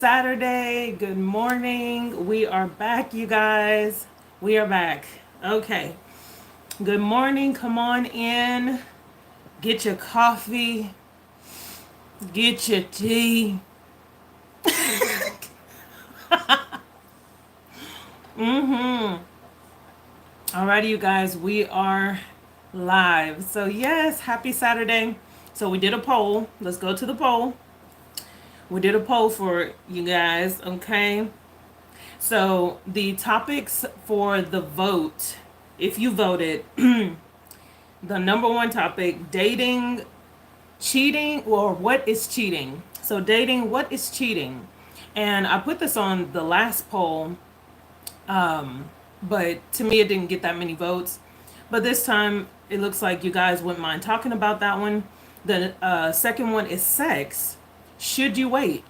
Saturday. Good morning. We are back, you guys. We are back. Okay. Good morning. Come on in. Get your coffee. Get your tea. Alrighty, you guys. We are live. So, yes, happy Saturday. So, we did a poll. Let's go to the poll. We did a poll for you guys. Okay. So, the topics for the vote, if you voted, the number one topic, dating, cheating, or what is cheating? So, dating, what is cheating? And I put this on the last poll, but to me, it didn't get that many votes. But this time, it looks like you guys wouldn't mind talking about that one. The second one is sex. Should you wait?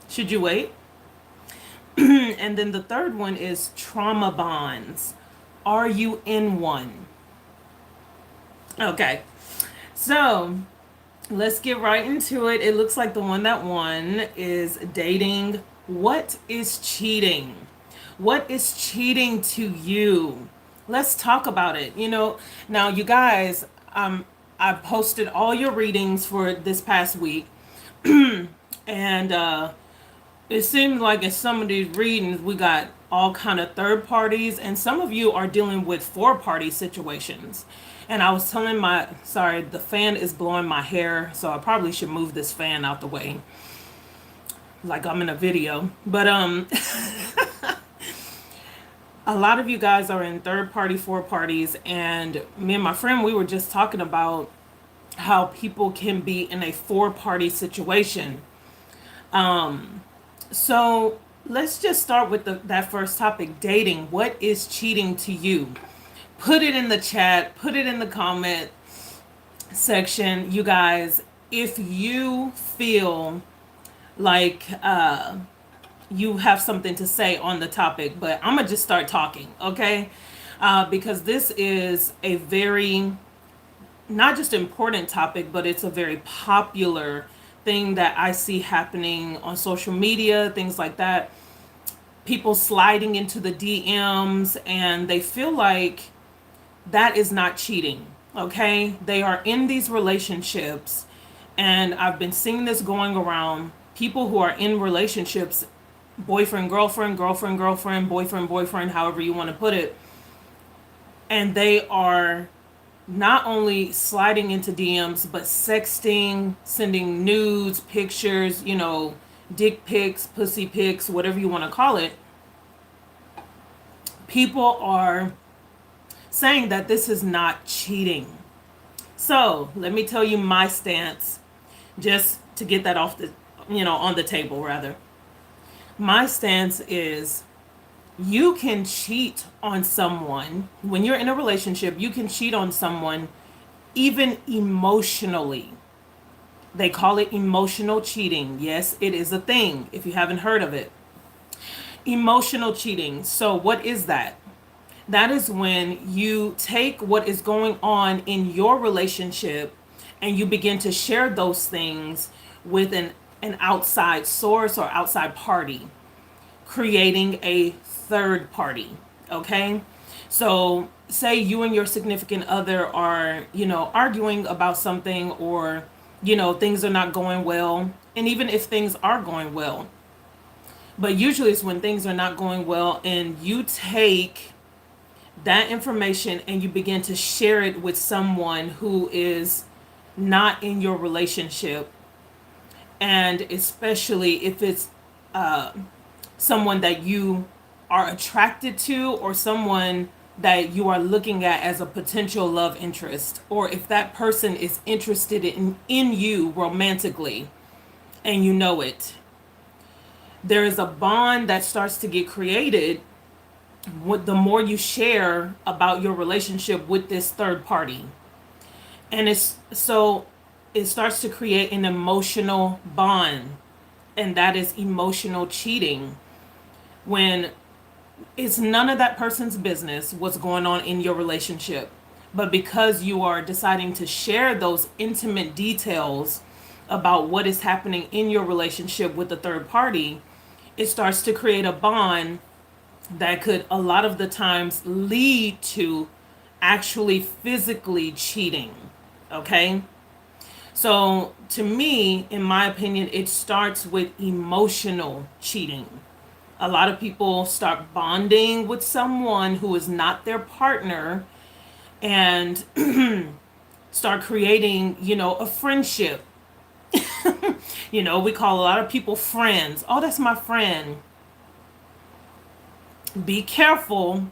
Should you wait? And then the third one is trauma bonds. Are you in one? Okay. So let's get right into it. It looks like the one that won is dating. What is cheating? What is cheating to you? Let's talk about it. Now you guys, I posted all your readings for this past week. And it seemed like in some of these readings we got all kind of third parties, and some of you are dealing with four-party situations. And I was telling the fan is blowing my hair, so I probably should move this fan out the way like I'm in a video. But a lot of you guys are in third party, four parties, and me and my friend, we were just talking about how people can be in a four-party situation. So let's just start with that first topic, dating. What is cheating to you? Put it in the chat, put it in the comment section. You guys, if you feel like you have something to say on the topic, but I'm going to just start talking, okay? Because this is a very, not just important topic, but it's a very popular thing that I see happening on social media, things like that. People sliding into the DMs and they feel like that is not cheating, okay? They are in these relationships, and I've been seeing this going around. People who are in relationships, boyfriend, girlfriend, girlfriend, girlfriend, boyfriend, boyfriend, however you want to put it, and they are not only sliding into DMs, but sexting, sending nudes, pictures, dick pics, pussy pics, whatever you want to call it. People are saying that this is not cheating. So let me tell you my stance, just to get that off on the table rather. My stance is, you can cheat on someone. When you're in a relationship, you can cheat on someone even emotionally. They call it emotional cheating. Yes, it is a thing if you haven't heard of it. Emotional cheating. So what is that? That is when you take what is going on in your relationship and you begin to share those things with an outside source or outside party, creating a third party. Okay, so say you and your significant other are arguing about something, or things are not going well. And even if things are going well, but usually it's when things are not going well and you take that information and you begin to share it with someone who is not in your relationship, and especially if it's someone that you are attracted to, or someone that you are looking at as a potential love interest, or if that person is interested in you romantically and you know it, there is a bond that starts to get created with the more you share about your relationship with this third party. And it starts to create an emotional bond, and that is emotional cheating, when it's none of that person's business what's going on in your relationship. But because you are deciding to share those intimate details about what is happening in your relationship with the third party, it starts to create a bond that could a lot of the times lead to actually physically cheating. Okay? So, to me, in my opinion, it starts with emotional cheating. A lot of people start bonding with someone who is not their partner and start creating, a friendship. We call a lot of people friends. Oh, that's my friend. Be careful,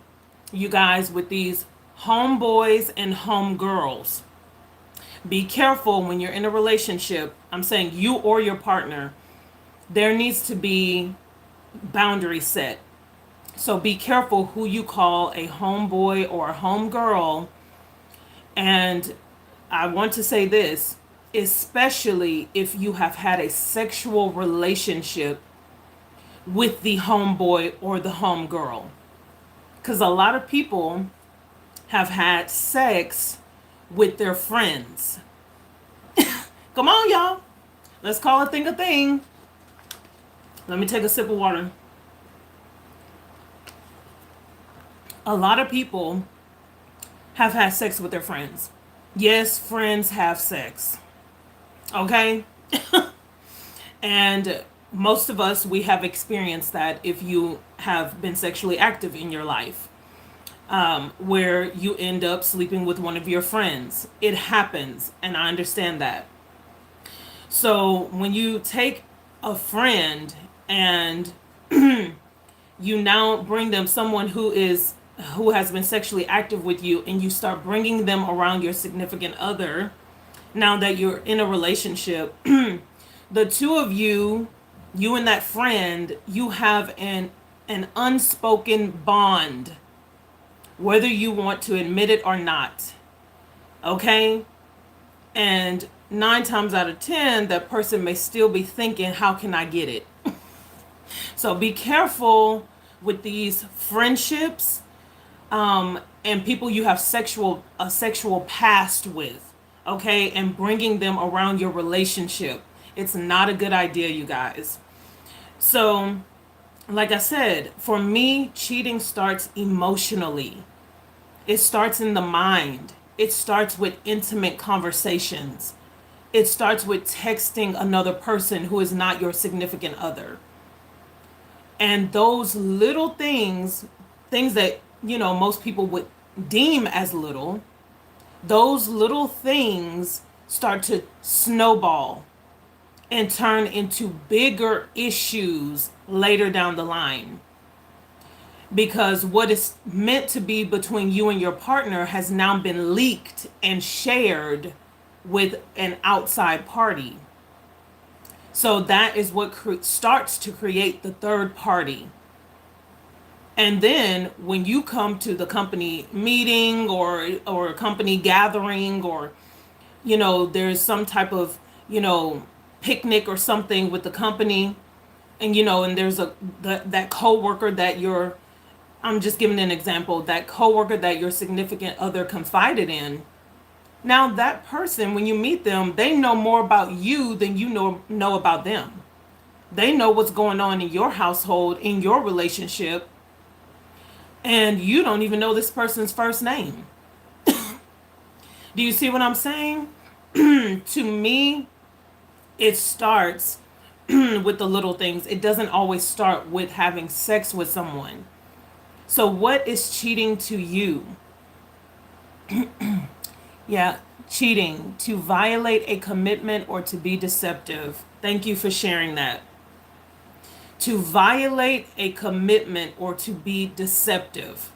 you guys, with these homeboys and homegirls. Be careful when you're in a relationship. I'm saying you or your partner. There needs to be boundaries set. So be careful who you call a homeboy or a homegirl. And I want to say this, especially if you have had a sexual relationship with the homeboy or the homegirl. Because a lot of people have had sex with their friends. Come on, y'all. Let's call a thing a thing. Let me take a sip of water. A lot of people have had sex with their friends. Yes, friends have sex. Okay? And most of us, we have experienced that if you have been sexually active in your life, where you end up sleeping with one of your friends. It happens, and I understand that. So when you take a friend and you now bring them someone who has been sexually active with you, and you start bringing them around your significant other, now that you're in a relationship, the two of you and that friend, you have an unspoken bond, whether you want to admit it or not. Okay? And 9 times out of 10, that person may still be thinking, how can I get it? So be careful with these friendships, and people you have a sexual past with, okay, and bringing them around your relationship. It's not a good idea, you guys. So, like I said, for me, cheating starts emotionally. It starts in the mind. It starts with intimate conversations. It starts with texting another person who is not your significant other. And those little things that, most people would deem as little, those little things start to snowball and turn into bigger issues later down the line. Because what is meant to be between you and your partner has now been leaked and shared with an outside party. So that is what starts to create the third party. And then when you come to the company meeting or company gathering, or there's some type of picnic or something with the company, and and there's that coworker that I'm just giving an example, that coworker that your significant other confided in. Now that person, when you meet them, they know more about you than you know about them. They know what's going on in your household, in your relationship, and you don't even know this person's first name. Do you see what I'm saying? To me, it starts with the little things. It doesn't always start with having sex with someone. So what is cheating to you? Yeah, cheating, to violate a commitment or to be deceptive. Thank you for sharing that. To violate a commitment or to be deceptive.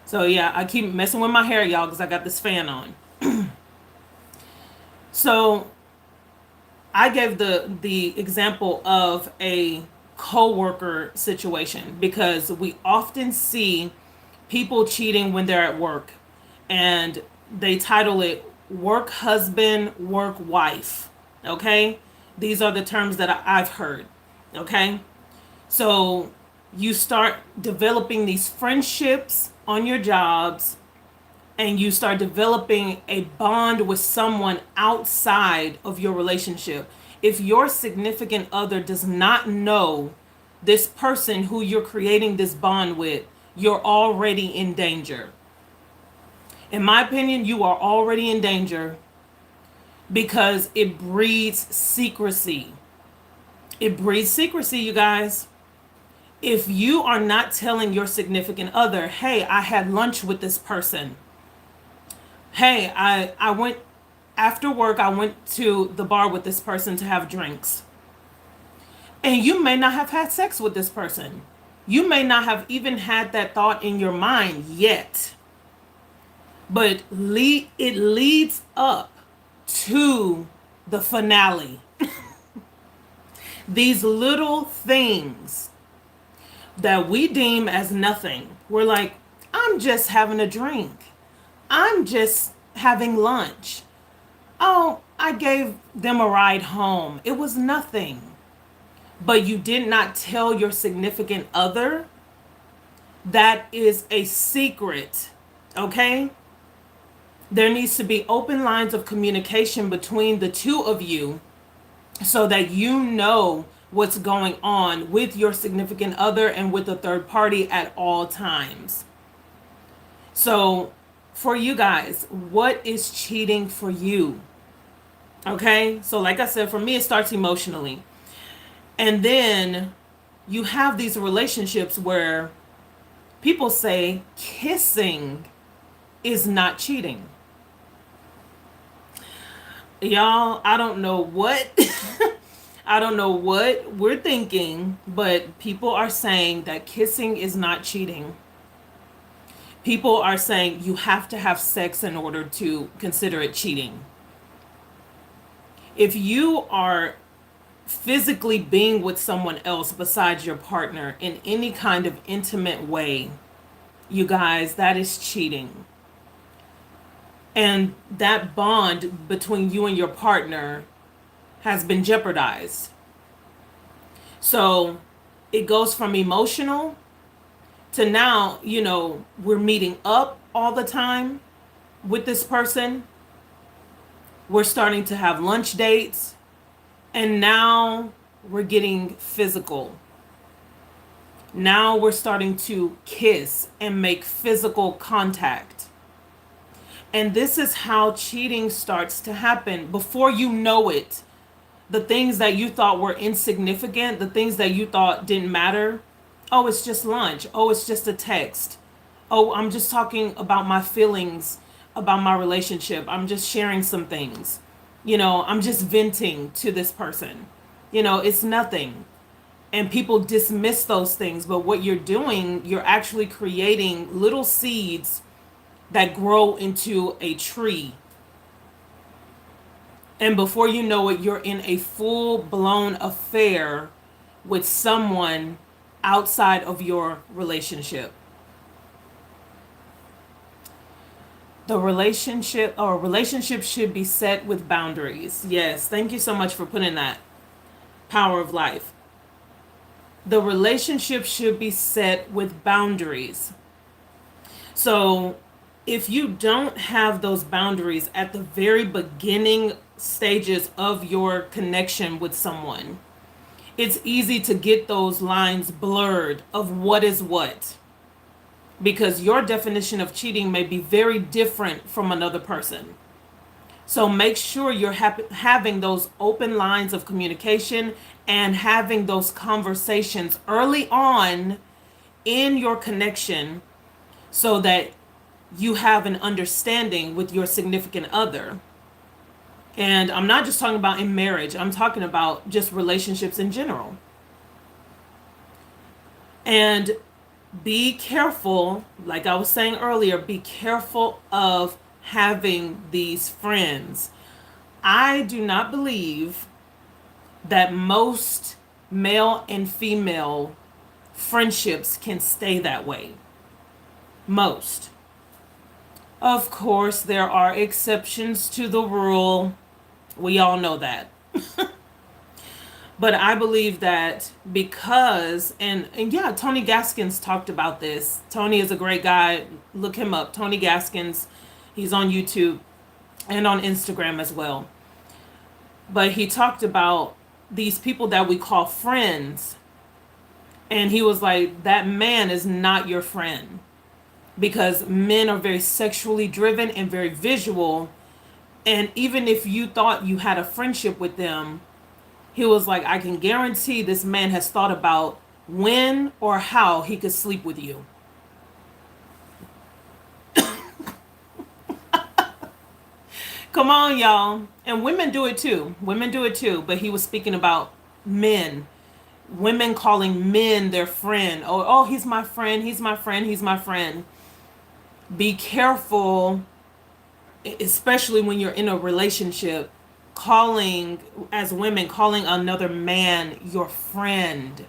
So yeah, I keep messing with my hair, y'all, because I got this fan on. So I gave the example of a co-worker situation because we often see people cheating when they're at work, and they title it work husband, work wife. Okay? These are the terms that I've heard. Okay? So you start developing these friendships on your jobs, and you start developing a bond with someone outside of your relationship, if your significant other does not know this person who you're creating this bond with, you're already in danger. In my opinion, you are already in danger because it breeds secrecy. It breeds secrecy, you guys. If you are not telling your significant other, hey, I had lunch with this person. Hey, I went after work, I went to the bar with this person to have drinks. And you may not have had sex with this person. You may not have even had that thought in your mind yet. But it leads up to the finale. These little things that we deem as nothing. We're like, I'm just having a drink. I'm just having lunch. Oh, I gave them a ride home. It was nothing. But you did not tell your significant other. That is a secret. Okay? There needs to be open lines of communication between the two of you so that you know what's going on with your significant other and with a third party at all times. So, for you guys, what is cheating for you? Okay? So, like I said, for me, it starts emotionally. And then you have these relationships where people say kissing is not cheating. Y'all, I don't know what I don't know what we're thinking, but people are saying that kissing is not cheating. People are saying you have to have sex in order to consider it cheating. If you are physically being with someone else besides your partner in any kind of intimate way, you guys, that is cheating. And that bond between you and your partner has been jeopardized. So it goes from emotional to now, we're meeting up all the time with this person. We're starting to have lunch dates. And now we're getting physical. Now we're starting to kiss and make physical contact. And this is how cheating starts to happen. Before you know it, the things that you thought were insignificant, the things that you thought didn't matter, oh, it's just lunch. Oh, it's just a text. Oh, I'm just talking about my feelings about my relationship. I'm just sharing some things. I'm just venting to this person. It's nothing. And people dismiss those things. But what you're doing, you're actually creating little seeds that grow into a tree. And before you know it, you're in a full-blown affair with someone outside of your relationship. The relationship should be set with boundaries. Yes, thank you so much for putting that. Power of life. The relationship should be set with boundaries. So if you don't have those boundaries at the very beginning stages of your connection with someone, it's easy to get those lines blurred of what is what. Because your definition of cheating may be very different from another person. So make sure you're having those open lines of communication and having those conversations early on in your connection so that you have an understanding with your significant other. And I'm not just talking about in marriage. I'm talking about just relationships in general. And be careful, like I was saying earlier, be careful of having these friends. I do not believe that most male and female friendships can stay that way. Most. Of course, there are exceptions to the rule. We all know that. But I believe that because, and yeah, Tony Gaskins talked about this. Tony is a great guy. Look him up. Tony Gaskins He's on YouTube and on Instagram as well. But he talked about these people that we call friends. And he was like, that man is not your friend. Because men are very sexually driven and very visual. And even if you thought you had a friendship with them, he was like, I can guarantee this man has thought about when or how he could sleep with you. Come on, y'all. And women do it too. Women do it too. But he was speaking about men. Women calling men their friend. Oh, he's my friend. He's my friend. He's my friend. Be careful, especially when you're in a relationship, as women, calling another man your friend.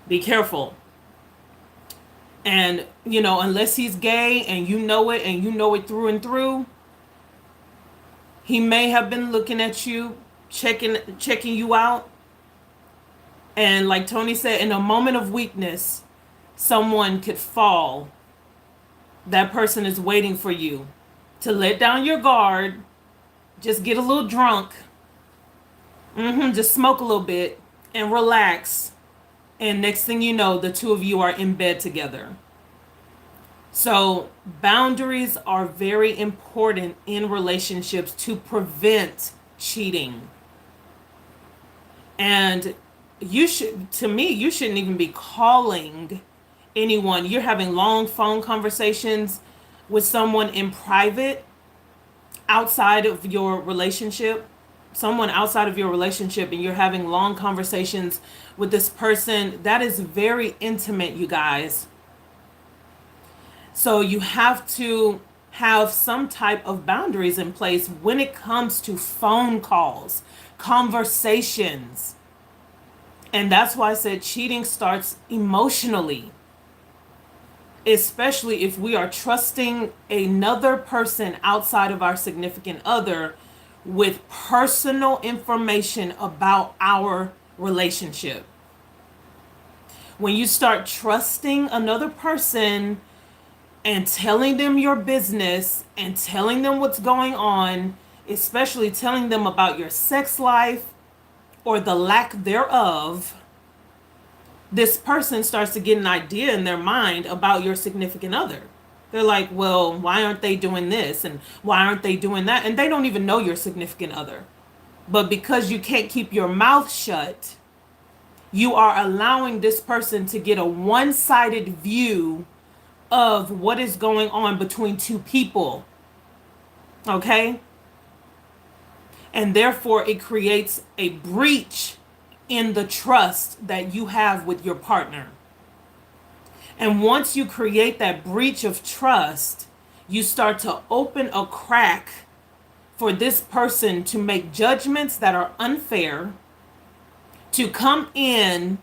Be careful. And, unless he's gay and you know it through and through, he may have been looking at you, checking you out. And like Tony said, in a moment of weakness, someone could fall. That person is waiting for you to let down your guard, just get a little drunk, just smoke a little bit and relax. And next thing you know, the two of you are in bed together. So boundaries are very important in relationships to prevent cheating. And you shouldn't even be calling anyone. You're having long phone conversations with someone in private outside of your relationship. Someone outside of your relationship, and you're having long conversations with this person. That is very intimate, you guys. So you have to have some type of boundaries in place when it comes to phone calls, conversations. And that's why I said cheating starts emotionally, especially if we are trusting another person outside of our significant other with personal information about our relationship. When you start trusting another person and telling them your business and telling them what's going on, especially telling them about your sex life or the lack thereof, this person starts to get an idea in their mind about your significant other. They're like, well, why aren't they doing this? And why aren't they doing that? And they don't even know your significant other. But because you can't keep your mouth shut, you are allowing this person to get a one-sided view of what is going on between two people. Okay? And therefore, it creates a breach in the trust that you have with your partner. And once you create that breach of trust, you start to open a crack for this person to make judgments that are unfair, to come in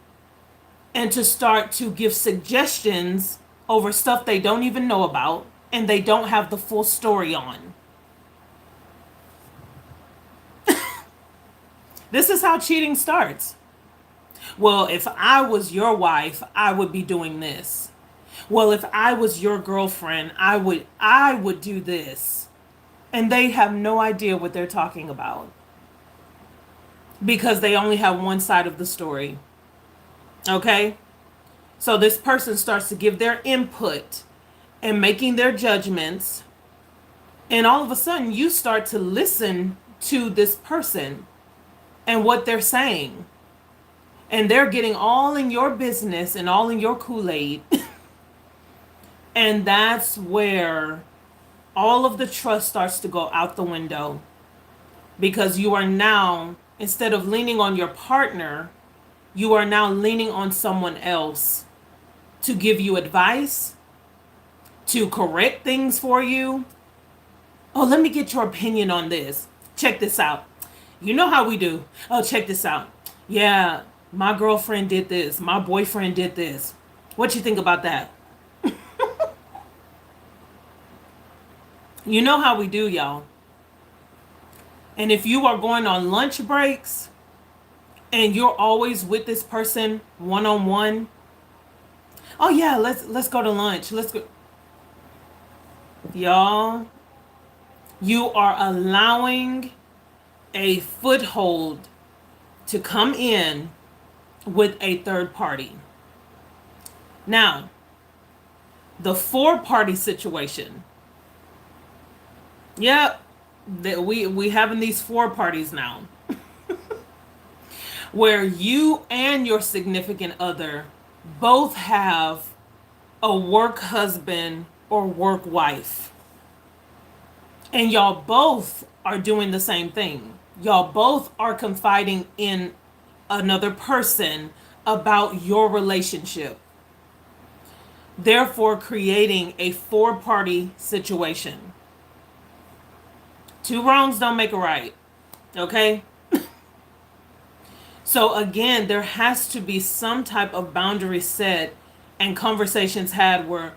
and to start to give suggestions over stuff they don't even know about and they don't have the full story on. This is how cheating starts. Well, if I was your wife, I would be doing this. Well, if I was your girlfriend, I would do this. And they have no idea what they're talking about, because they only have one side of the story. Okay? So this person starts to give their input and making their judgments. And all of a sudden, you start to listen to this person and what they're saying. And they're getting all in your business and all in your Kool-Aid. And that's where all of the trust starts to go out the window. Because you are now, instead of leaning on your partner, you are now leaning on someone else to give you advice, to correct things for you. Oh, let me get your opinion on this. Check this out. You know how we do. Oh, check this out. Yeah, my girlfriend did this. My boyfriend did this. What you think about that? You know how we do, y'all. And if you are going on lunch breaks and you're always with this person one-on-one, oh yeah, let's go to lunch. Let's go. Y'all, You are allowing a foothold to come in with a third party. Now, the four-party situation. Yep, we having these four parties now, where you and your significant other both have a work husband or work wife. And y'all both are doing the same thing. Y'all both are confiding in another person about your relationship. Therefore, creating a four-party situation. Two wrongs don't make a right. Okay? So again, there has to be some type of boundary set and conversations had where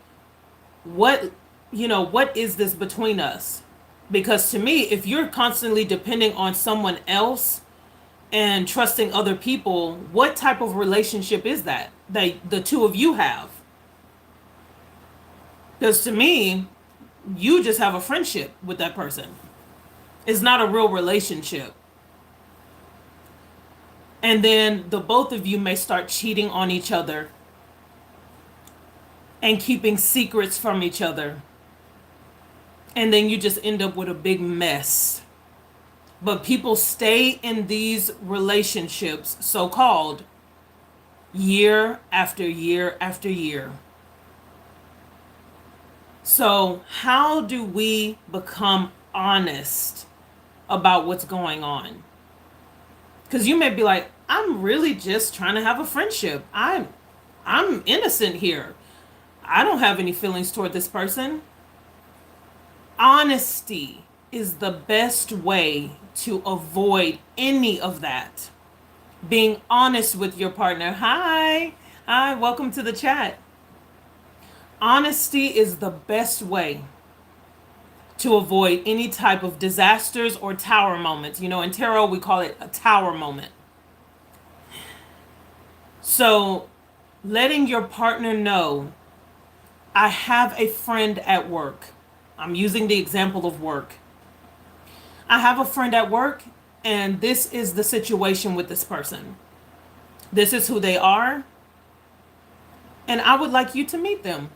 what is this between us? Because to me, if you're constantly depending on someone else and trusting other people, what type of relationship is that the two of you have? Because to me, you just have a friendship with that person. It's not a real relationship. And then the both of you may start cheating on each other and keeping secrets from each other. And then you just end up with a big mess. But people stay in these relationships, so-called, year after year after year. So how do we become honest about what's going on? Because you may be like, I'm really just trying to have a friendship. I'm innocent here. I don't have any feelings toward this person. Honesty is the best way to avoid any of that. Being honest with your partner. Hi, welcome to the chat. Honesty is the best way to avoid any type of disasters or tower moments. You know, in tarot, we call it a tower moment. So letting your partner know, I have a friend at work. I'm using the example of work. I have a friend at work, and this is the situation with this person. This is who they are. And I would like you to meet them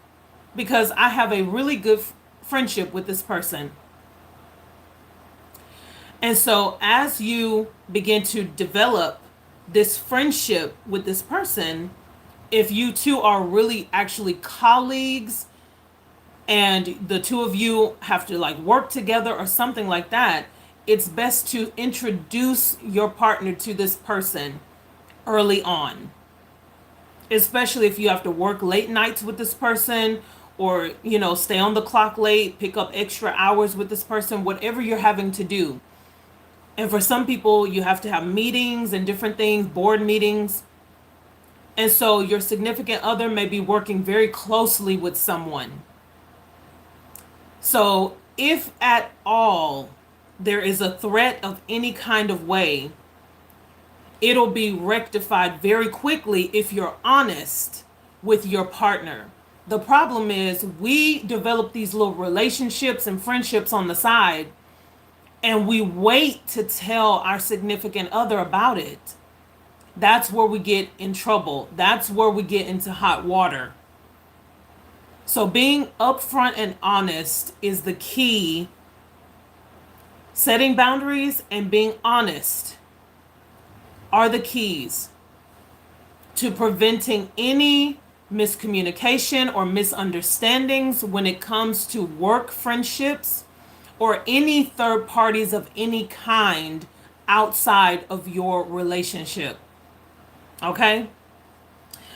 because I have a really good friendship with this person. And so as you begin to develop this friendship with this person, if you two are really actually colleagues and the two of you have to like work together or something like that, it's best to introduce your partner to this person early on. Especially if you have to work late nights with this person, or, stay on the clock late, pick up extra hours with this person, whatever you're having to do. And for some people, you have to have meetings and different things, board meetings. And so your significant other may be working very closely with someone. So if at all there is a threat of any kind of way, it'll be rectified very quickly if you're honest with your partner. The problem is we develop these little relationships and friendships on the side, and we wait to tell our significant other about it. That's where we get in trouble. That's where we get into hot water. So being upfront and honest is the key. Setting boundaries and being honest are the keys to preventing any miscommunication or misunderstandings when it comes to work friendships or any third parties of any kind outside of your relationship. Okay?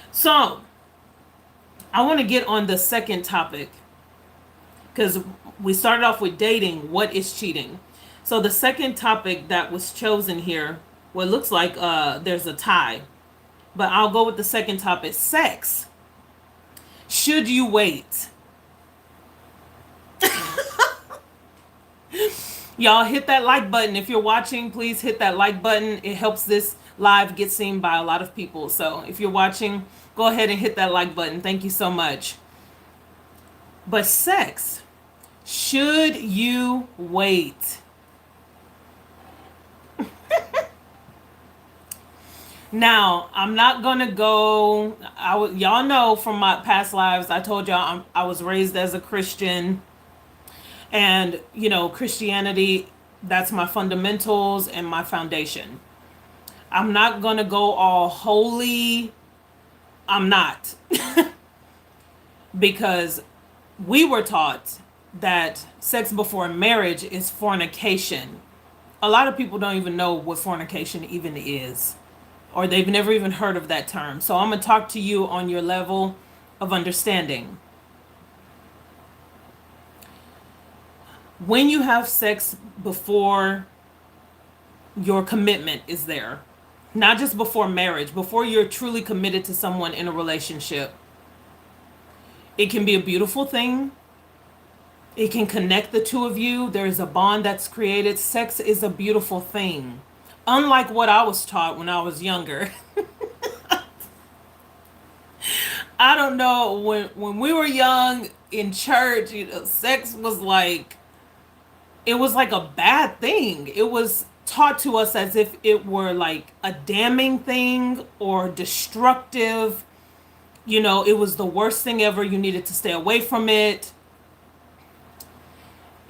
So, I want to get on the second topic because we started off with dating. What is cheating? So the second topic that was chosen here, well, it looks like there's a tie, but I'll go with the second topic, sex. Should you wait? Y'all hit that like button. If you're watching, please hit that like button. It helps this live get seen by a lot of people. So if you're watching, go ahead and hit that like button. Thank you so much. But sex, Should you wait? Now, I'm not gonna go. Y'all know from my past lives, I told y'all I was raised as a Christian, and Christianity, that's my fundamentals and my foundation. I'm not gonna go all holy. I'm not, because we were taught that sex before marriage is fornication. A lot of people don't even know what fornication even is, or they've never even heard of that term. So I'm going to talk to you on your level of understanding. When you have sex before your commitment is there, not just before marriage, before you're truly committed to someone in a relationship, it can be a beautiful thing. It can connect the two of you. There's a bond that's created. Sex is a beautiful thing. Unlike what I was taught when I was younger. I don't know, when we were young in church, sex was like, it was like a bad thing. It was taught to us as if it were like a damning thing or destructive. It was the worst thing ever. You needed to stay away from it.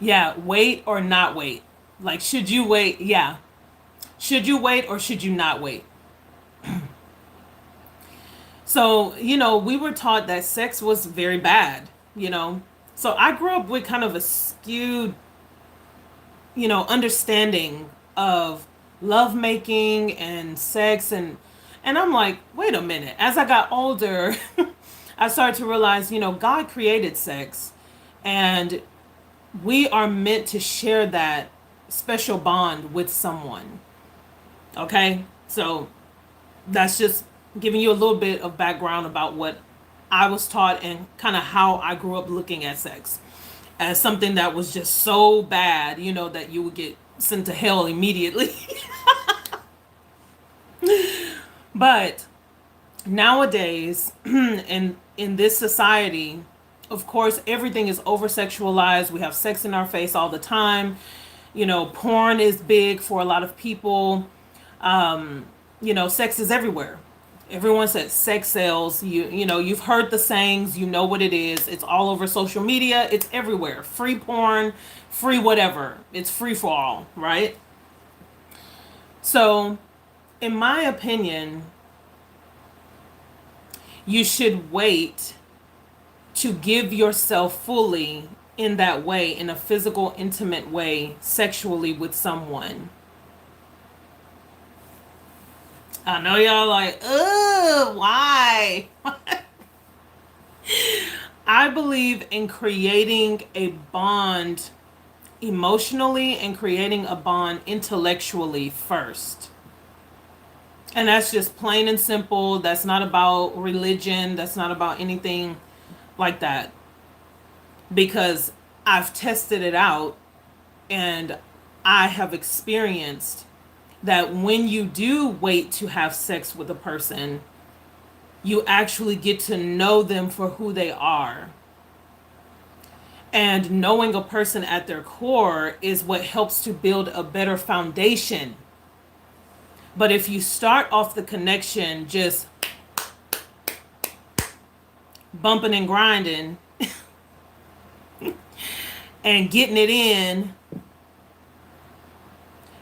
Yeah, wait or not wait. Like, should you wait? Yeah. Should you wait or should you not wait? So, we were taught that sex was very bad. So I grew up with kind of a skewed, understanding of lovemaking and sex, and I'm like, wait a minute. As I got older, I started to realize, God created sex, and we are meant to share that special bond with someone. Okay? So that's just giving you a little bit of background about what I was taught and kind of how I grew up looking at sex as something that was just so bad, that you would get sent to hell immediately. But nowadays, in this society, of course, everything is over sexualized. We have sex in our face all the time. Porn is big for a lot of people. Sex is everywhere. Everyone says sex sells. You've heard the sayings, you know what it is. It's all over social media. It's everywhere. Free porn, free whatever. It's free for all, right? So, in my opinion, you should wait to give yourself fully in that way, in a physical, intimate way, sexually with someone. I know y'all like, ugh, why? I believe in creating a bond emotionally and creating a bond intellectually first. And that's just plain and simple. That's not about religion. That's not about anything like that. Because I've tested it out and I have experienced that when you do wait to have sex with a person, you actually get to know them for who they are. And knowing a person at their core is what helps to build a better foundation. But if you start off the connection just bumping and grinding and getting it in,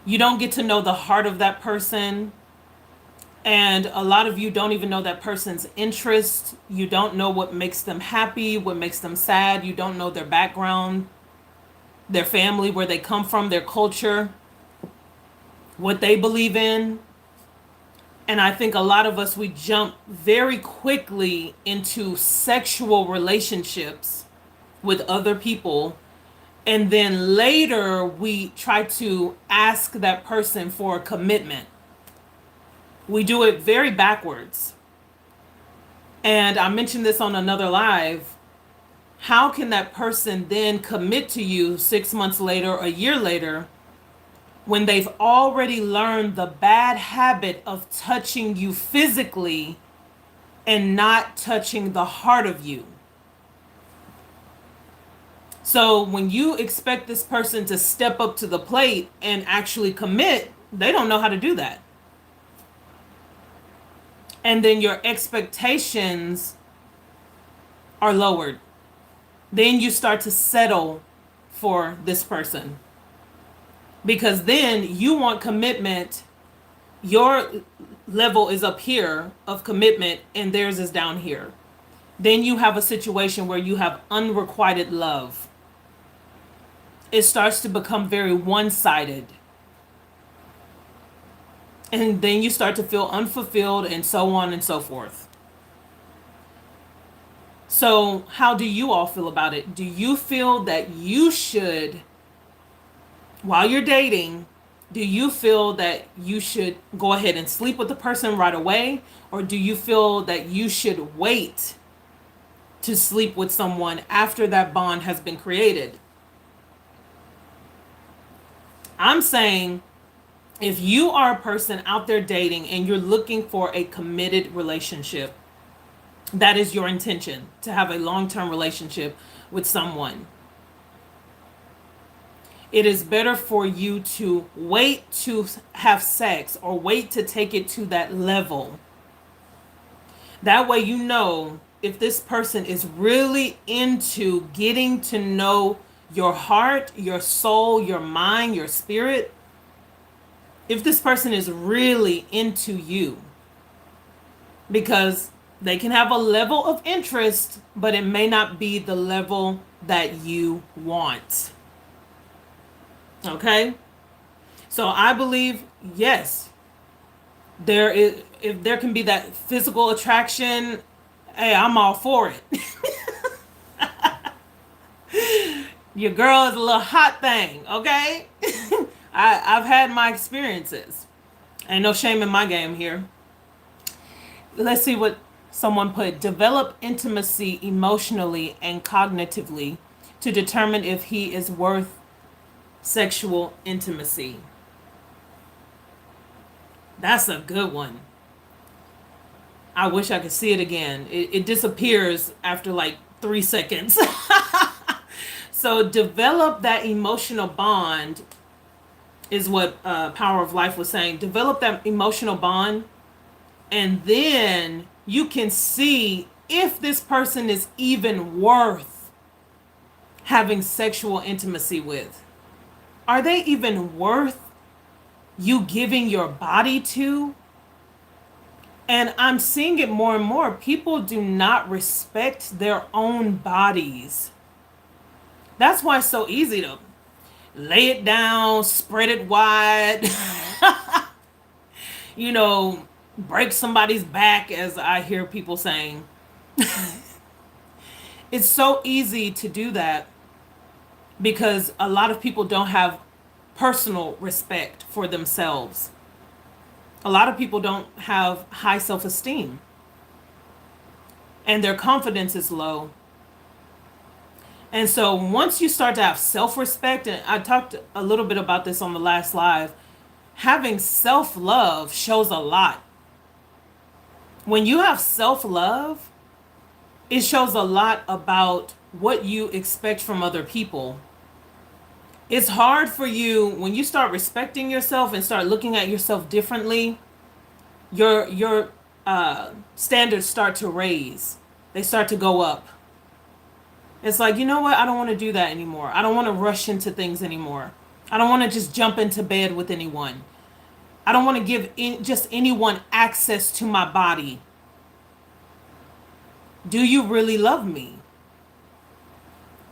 you don't get to know the heart of that person. And a lot of you don't even know that person's interest. You don't know what makes them happy, what makes them sad. You don't know their background, their family, where they come from, their culture, what they believe in. And I think a lot of us, we jump very quickly into sexual relationships with other people. And then later we try to ask that person for a commitment. We do it very backwards. And I mentioned this on another live. How can that person then commit to you 6 months later, a year later, when they've already learned the bad habit of touching you physically and not touching the heart of you? So when you expect this person to step up to the plate and actually commit, they don't know how to do that. And then your expectations are lowered. Then you start to settle for this person. Because then you want commitment. Your level is up here of commitment and theirs is down here. Then you have a situation where you have unrequited love. It starts to become very one-sided. And then you start to feel unfulfilled and so on and so forth. So how do you all feel about it? Do you feel that you should, while you're dating, do you feel that you should go ahead and sleep with the person right away? Or do you feel that you should wait to sleep with someone after that bond has been created? I'm saying if you are a person out there dating and you're looking for a committed relationship, that is your intention, to have a long-term relationship with someone, it is better for you to wait to have sex or wait to take it to that level. That way you know if this person is really into getting to know your heart, your soul, your mind, your spirit. If this person is really into you. Because they can have a level of interest, but it may not be the level that you want. Okay? So I believe, yes, if there can be that physical attraction, hey, I'm all for it. Your girl is a little hot thing, okay? I've had my experiences. Ain't no shame in my game here. Let's see what someone put. Develop intimacy emotionally and cognitively to determine if he is worth sexual intimacy. That's a good one. I wish I could see it again. It disappears after like 3 seconds. So develop that emotional bond is what Power of Life was saying. Develop that emotional bond, and then you can see if this person is even worth having sexual intimacy with. Are they even worth you giving your body to? And I'm seeing it more and more. People do not respect their own bodies. That's why it's so easy to lay it down, spread it wide, break somebody's back, as I hear people saying. It's so easy to do that because a lot of people don't have personal respect for themselves. A lot of people don't have high self-esteem, and their confidence is low. And so once you start to have self-respect, and I talked a little bit about this on the last live, having self-love shows a lot. When you have self-love, it shows a lot about what you expect from other people. It's hard for you when you start respecting yourself and start looking at yourself differently. Your standards start to raise. They start to go up. It's like, you know what? I don't want to do that anymore. I don't want to rush into things anymore. I don't want to just jump into bed with anyone. I don't want to give just anyone access to my body. Do you really love me?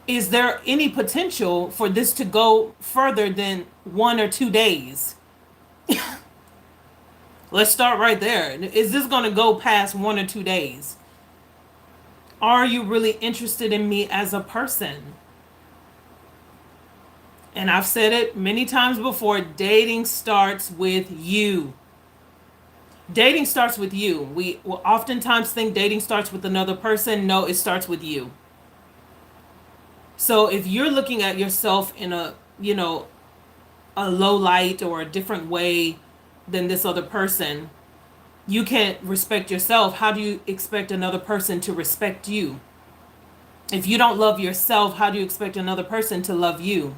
Is there any potential for this to go further than 1 or 2 days? Let's start right there. Is this going to go past 1 or 2 days? Are you really interested in me as a person? And I've said it many times before, dating starts with you. Dating starts with you. We will oftentimes think dating starts with another person. No, it starts with you. So if you're looking at yourself in a low light or a different way than this other person, you can't respect yourself. How do you expect another person to respect you? If you don't love yourself, how do you expect another person to love you?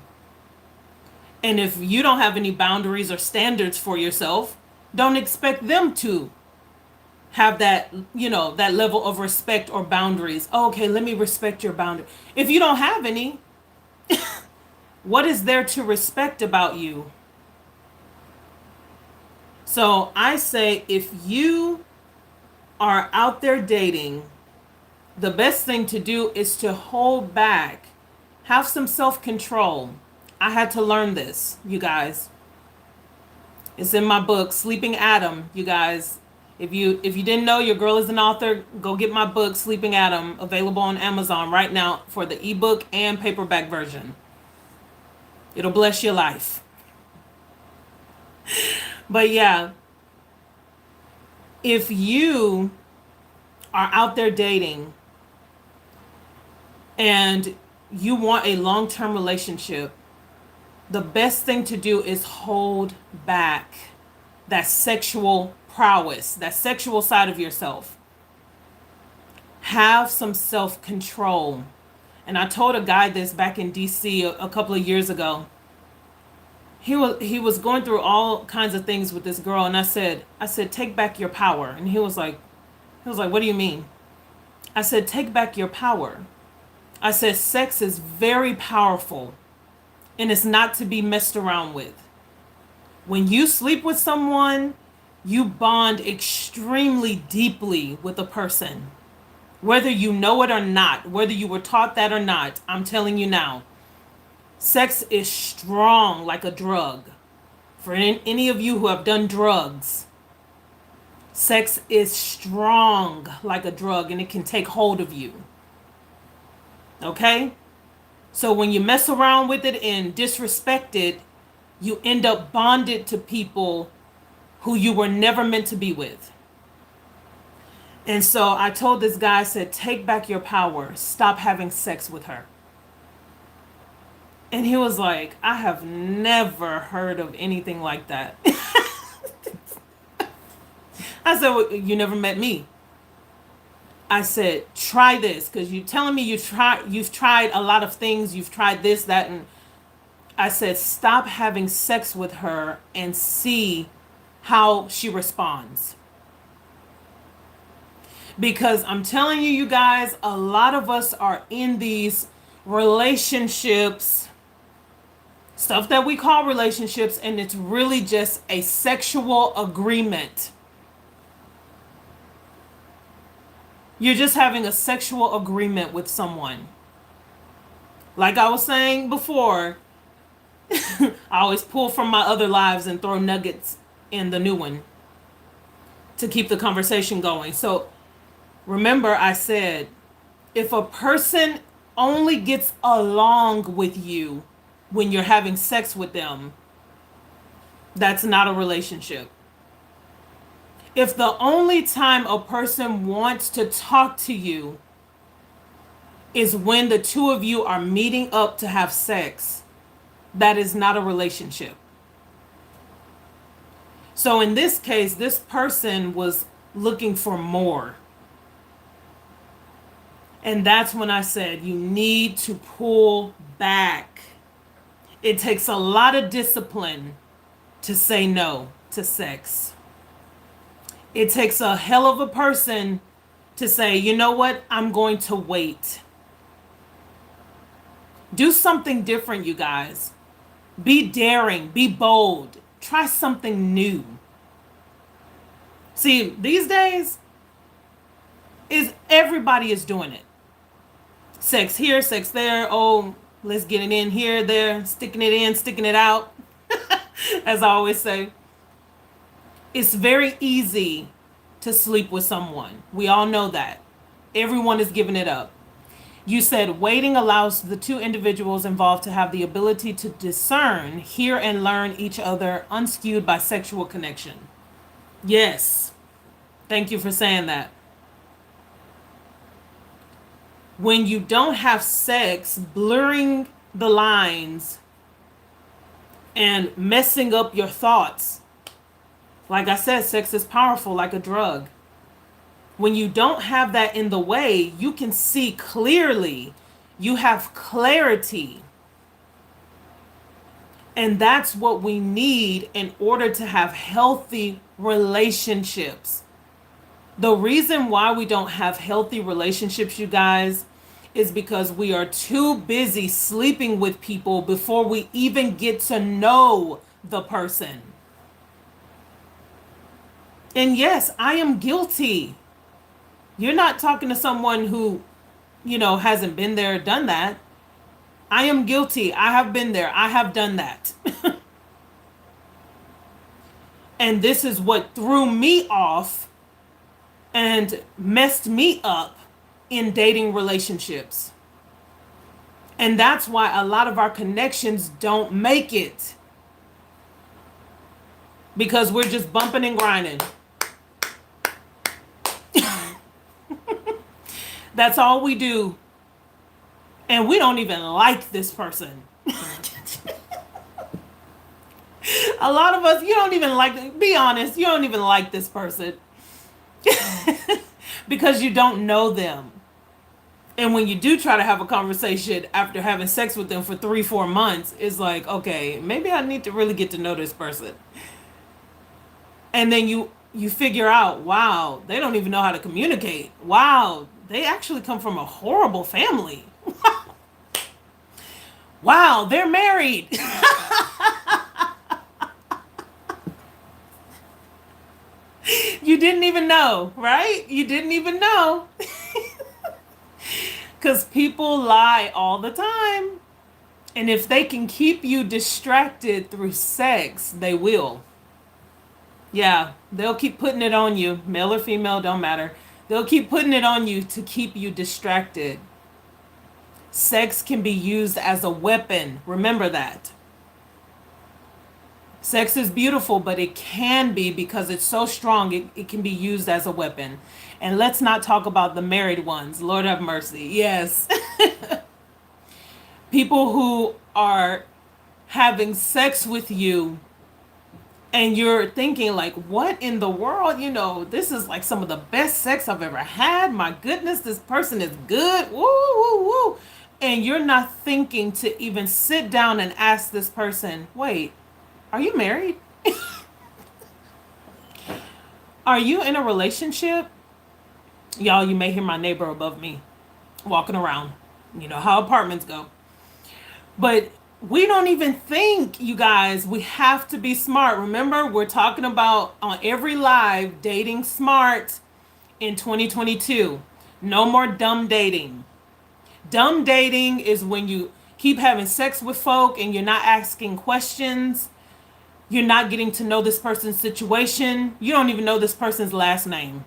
And if you don't have any boundaries or standards for yourself, don't expect them to have that, that level of respect or boundaries. Oh, okay, let me respect your boundary. If you don't have any, what is there to respect about you? So I say, if you are out there dating, the best thing to do is to hold back, have some self-control. I had to learn this, you guys. It's in my book, Sleeping Adam, you guys. If you didn't know, your girl is an author, go get my book, Sleeping Adam, available on Amazon right now for the ebook and paperback version. It'll bless your life. But yeah, if you are out there dating and you want a long-term relationship, the best thing to do is hold back that sexual prowess, that sexual side of yourself. Have some self-control. And I told a guy this back in DC a couple of years ago. He was going through all kinds of things with this girl, and I said, take back your power. And he was like, what do you mean? I said, take back your power. I said, sex is very powerful, and it's not to be messed around with. When you sleep with someone, you bond extremely deeply with a person. Whether you know it or not, whether you were taught that or not, I'm telling you now, sex is strong like a drug. For any of you who have done drugs, sex is strong like a drug, and it can take hold of you. Okay? So when you mess around with it and disrespect it, you end up bonded to people who you were never meant to be with. And so I told this guy, I said, take back your power. Stop having sex with her. And he was like, I have never heard of anything like that. I said, well, you never met me. I said, try this, because you're telling me you've tried a lot of things. You've tried this, that, and I said, stop having sex with her and see how she responds. Because I'm telling you, you guys, a lot of us are in these relationships, stuff that we call relationships, and it's really just a sexual agreement. You're just having a sexual agreement with someone. Like I was saying before, I always pull from my other lives and throw nuggets in the new one to keep the conversation going. So remember, I said, if a person only gets along with you when you're having sex with them, that's not a relationship. If the only time a person wants to talk to you is when the two of you are meeting up to have sex, that is not a relationship. So in this case, this person was looking for more. And that's when I said, you need to pull back. It takes a lot of discipline to say no to sex. It takes a hell of a person to say, you know what, I'm going to wait. Do something different, you guys. Be daring, be bold, try something new. See, these days, everybody is doing it. Sex here, sex there. Oh, let's get it in here, there, sticking it in, sticking it out. As I always say, it's very easy to sleep with someone. We all know that. Everyone is giving it up. You said waiting allows the two individuals involved to have the ability to discern, hear, and learn each other unskewed by sexual connection. Yes. Thank you for saying that. When you don't have sex, blurring the lines and messing up your thoughts. Like I said, sex is powerful like a drug. When you don't have that in the way, you can see clearly You have clarity. And that's what we need in order to have healthy relationships. The reason why we don't have healthy relationships, you guys, is because we are too busy sleeping with people before we even get to know the person. And yes, I am guilty. You're not talking to someone who, hasn't been there, done that. I am guilty. I have been there. I have done that. And this is what threw me off and messed me up in dating relationships. And that's why a lot of our connections don't make it. Because we're just bumping and grinding. That's all we do. And we don't even like this person. A lot of us, you don't even like, be honest, you don't even like this person. Because you don't know them. And when you do try to have a conversation after having sex with them for 3-4 months, it's like, okay, maybe I need to really get to know this person. And then you figure out, wow, they don't even know how to communicate. Wow, they actually come from a horrible family. Wow, they're married. You didn't even know, right? You didn't even know. Because people lie all the time. And if they can keep you distracted through sex, they will. Yeah, they'll keep putting it on you. Male or female, don't matter. They'll keep putting it on you to keep you distracted. Sex can be used as a weapon. Remember that. Sex is beautiful, but it can be, because it's so strong, it can be used as a weapon. And let's not talk about the married ones. Lord have mercy. Yes. People who are having sex with you and you're thinking like, what in the world? This is like some of the best sex I've ever had. My goodness, this person is good. Woo, woo, woo. And you're not thinking to even sit down and ask this person, wait, are you married? Are you in a relationship? Y'all, you may hear my neighbor above me walking around. You know how apartments go. But we don't even think, you guys, we have to be smart. Remember, we're talking about on every live, dating smart in 2022. No more dumb dating. Dumb dating is when you keep having sex with folk and you're not asking questions. You're not getting to know this person's situation. You don't even know this person's last name.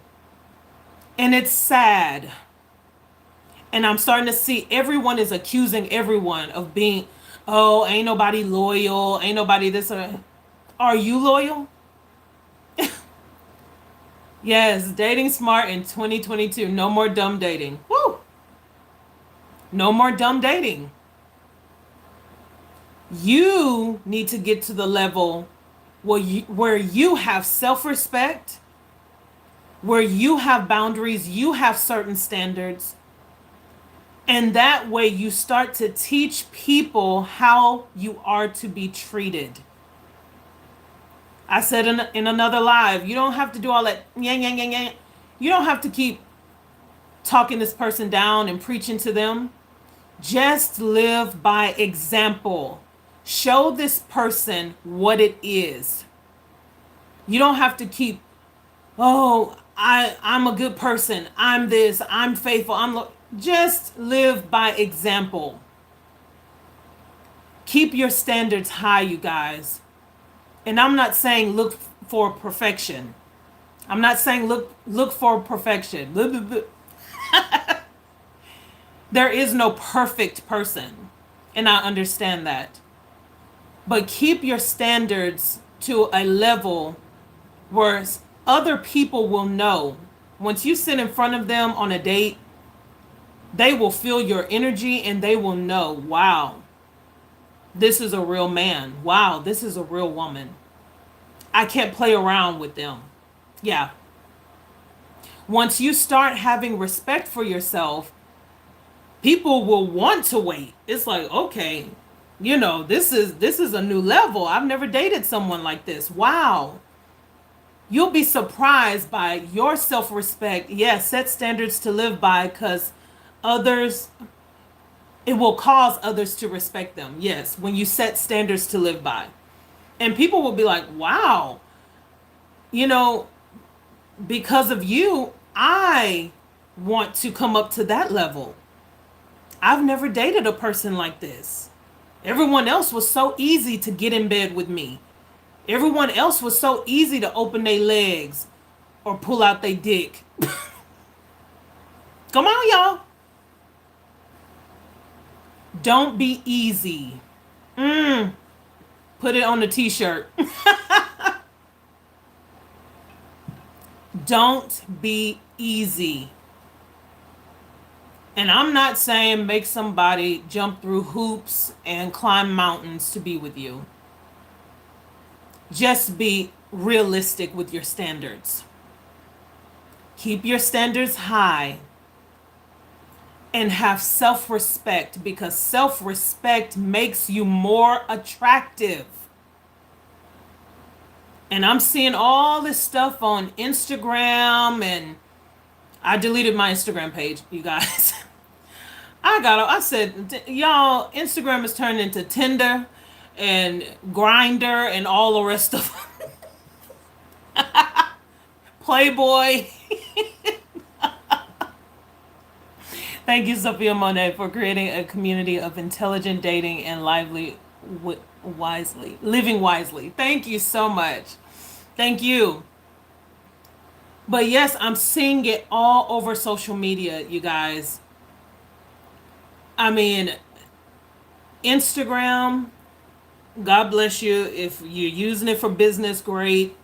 And it's sad. And I'm starting to see everyone is accusing everyone of being, oh, ain't nobody loyal. Ain't nobody this. Are you loyal? Yes, dating smart in 2022. No more dumb dating. Woo! No more dumb dating. You need to get to the level where you have self-respect, where you have boundaries, you have certain standards. And that way you start to teach people how you are to be treated. I said in another live, you don't have to do all that yang, yang, yang, yang. You don't have to keep talking this person down and preaching to them. Just live by example. Show this person what it is. You don't have to keep, oh, I'm a good person. I'm this. I'm faithful. Just live by example. Keep your standards high, you guys. And I'm not saying look for perfection. I'm not saying look for perfection. There is no perfect person. And I understand that. But keep your standards to a level where other people will know. Once you sit in front of them on a date, they will feel your energy and they will know, wow, this is a real man. Wow, this is a real woman. I can't play around with them. Yeah. Once you start having respect for yourself, people will want to wait. It's like, okay, this is a new level. I've never dated someone like this. Wow. You'll be surprised by your self-respect. Yes, set standards to live by, because others, it will cause others to respect them. Yes, when you set standards to live by. And people will be like, wow, you know, because of you, I want to come up to that level. I've never dated a person like this. Everyone else was so easy to get in bed with me. Everyone else was so easy to open their legs or pull out their dick. Come on, y'all. Don't be easy. Put it on the t-shirt. Don't be easy. And I'm not saying make somebody jump through hoops and climb mountains to be with you. Just be realistic with your standards. Keep your standards high. And have self-respect, because self-respect makes you more attractive. And I'm seeing all this stuff on Instagram, and I deleted my Instagram page, you guys. I said, y'all, Instagram is turned into Tinder and Grindr and all the rest of Playboy. Thank you, Sophiamonay, for creating a community of intelligent dating and living wisely. Thank you so much. Thank you. But yes, I'm seeing it all over social media, you guys. I mean, Instagram, God bless you. If you're using it for business, great.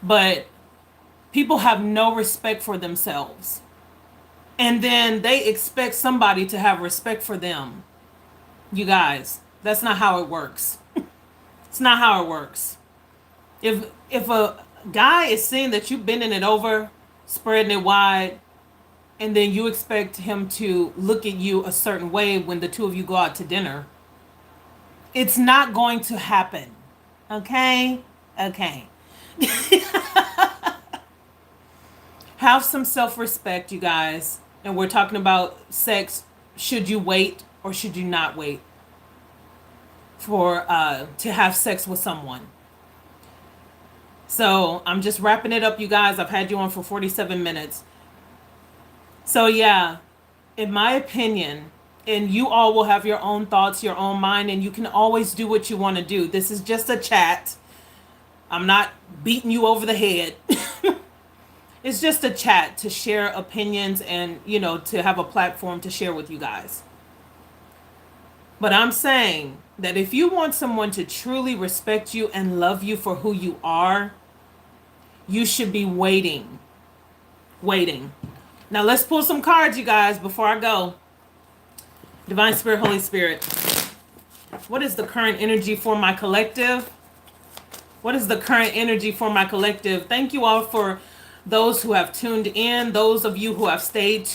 But people have no respect for themselves. And then they expect somebody to have respect for them. You guys, that's not how it works. It's not how it works. If a guy is seeing that you're bending it over, spreading it wide, and then you expect him to look at you a certain way when the two of you go out to dinner, it's not going to happen. Okay? Okay. Have some self-respect, you guys. And we're talking about sex. Should you wait or should you not wait for to have sex with someone? So I'm just wrapping it up, you guys. I've had you on for 47 minutes. So yeah, in my opinion, and you all will have your own thoughts, your own mind, and you can always do what you want to do. This is just a chat. I'm not beating you over the head. It's just a chat to share opinions and, to have a platform to share with you guys. But I'm saying that if you want someone to truly respect you and love you for who you are, you should be waiting. Waiting. Now let's pull some cards, you guys, before I go. Divine Spirit, Holy Spirit. What is the current energy for my collective? What is the current energy for my collective? Thank you all for those who have tuned in. Those of you who have stayed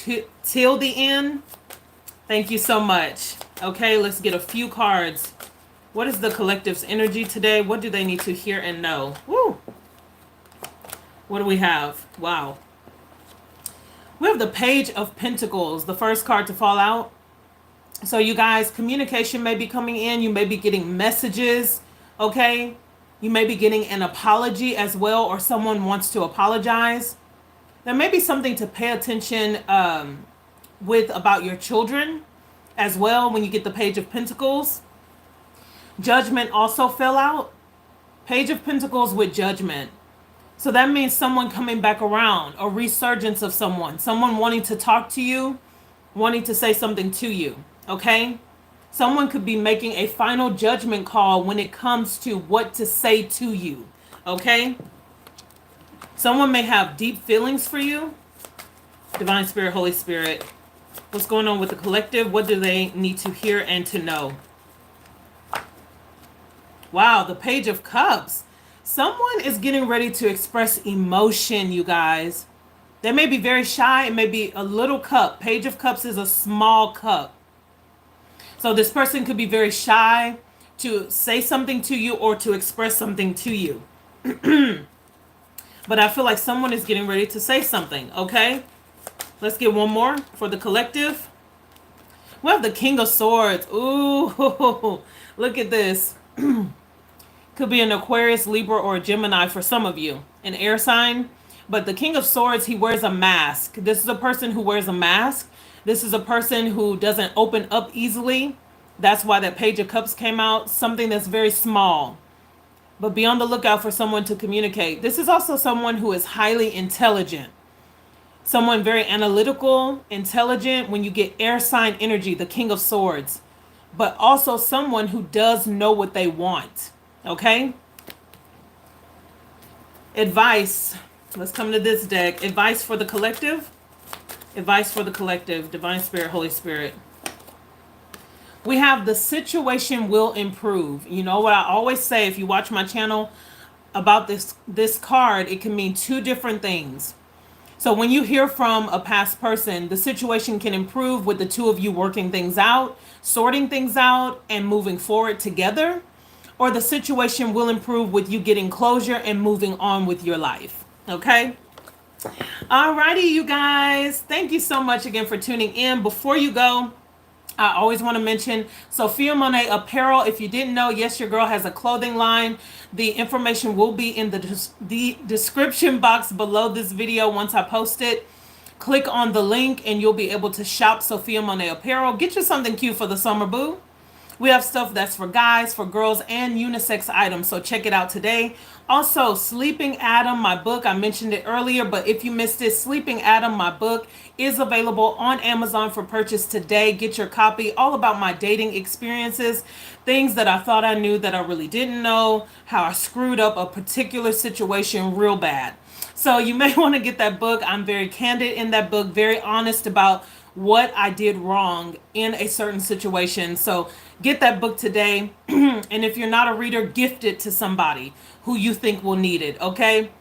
till the end. Thank you so much. Okay, let's get a few cards. What is the collective's energy today? What do they need to hear and know? Woo! What do we have? Wow. We have the Page of Pentacles, the first card to fall out. So you guys, communication may be coming in. You may be getting messages, okay? You may be getting an apology as well, or someone wants to apologize. There may be something to pay attention with about your children as well when you get the Page of Pentacles. Judgment also fell out. Page of Pentacles with Judgment. So that means someone coming back around, a resurgence of someone wanting to talk to you, wanting to say something to you, okay? Someone could be making a final judgment call when it comes to what to say to you, okay? Someone may have deep feelings for you. Divine Spirit, Holy Spirit. What's going on with the collective? What do they need to hear and to know? Wow, the Page of Cups. Someone is getting ready to express emotion, you guys. They may be very shy. It may be a little cup. Page of Cups is a small cup. So this person could be very shy to say something to you or to express something to you. But I feel like someone is getting ready to say something, okay? Let's get one more for the collective. We have the King of Swords. Ooh, look at this. Could be an Aquarius, Libra, or a Gemini for some of you. An air sign. But the King of Swords, he wears a mask. This is a person who wears a mask. This is a person who doesn't open up easily. That's why that Page of Cups came out. Something that's very small. But be on the lookout for someone to communicate. This is also someone who is highly intelligent. Someone very analytical, intelligent. When you get air sign energy, the King of Swords. But also someone who does know what they want. Okay? Advice. Let's come to this deck. Advice for the collective. Advice for the collective. Divine Spirit, Holy Spirit. We have the situation will improve. You know what I always say, if you watch my channel about this card, it can mean two different things. So when you hear from a past person, the situation can improve with the two of you working things out, sorting things out, and moving forward together. Or the situation will improve with you getting closure and moving on with your life. Okay? Alrighty, you guys. Thank you so much again for tuning in. Before you go, I always want to mention Sophiamonay Apparel. If you didn't know, yes, your girl has a clothing line. The information will be in the description box below this video once I post it. Click on the link and you'll be able to shop Sophiamonay Apparel. Get you something cute for the summer, boo. We have stuff that's for guys, for girls, and unisex items, so check it out today. Also, Sleeping Adam, my book, I mentioned it earlier, but if you missed it, Sleeping Adam, my book, is available on Amazon for purchase today. Get your copy, all about my dating experiences, things that I thought I knew that I really didn't know, how I screwed up a particular situation real bad. So you may want to get that book. I'm very candid in that book, very honest about what I did wrong in a certain situation. So get that book today. And if you're not a reader, gift it to somebody who you think will need it, okay?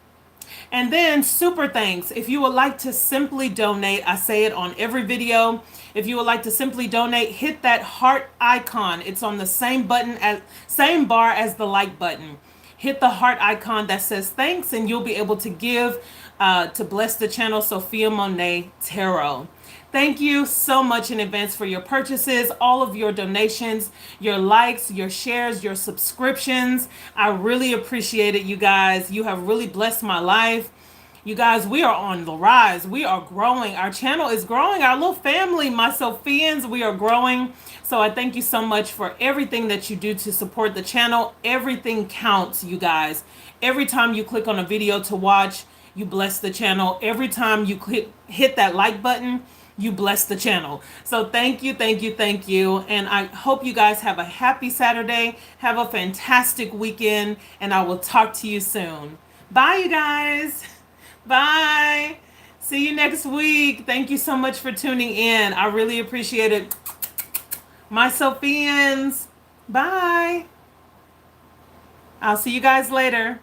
And then super thanks. If you would like to simply donate, I say it on every video. If you would like to simply donate, hit that heart icon. It's on the same bar as the like button. Hit the heart icon that says thanks, and you'll be able to give to bless the channel Sophiamonay Tarot. Thank you so much in advance for your purchases, all of your donations, your likes, your shares, your subscriptions. I really appreciate it, you guys. You have really blessed my life. You guys, we are on the rise. We are growing. Our channel is growing. Our little family, my Sophians, we are growing. So I thank you so much for everything that you do to support the channel. Everything counts, you guys. Every time you click on a video to watch, you bless the channel. Every time you hit that like button, you bless the channel. So thank you, thank you, thank you. And I hope you guys have a happy Saturday. Have a fantastic weekend. And I will talk to you soon. Bye, you guys. Bye. See you next week. Thank you so much for tuning in. I really appreciate it. My Sophians. Bye. I'll see you guys later.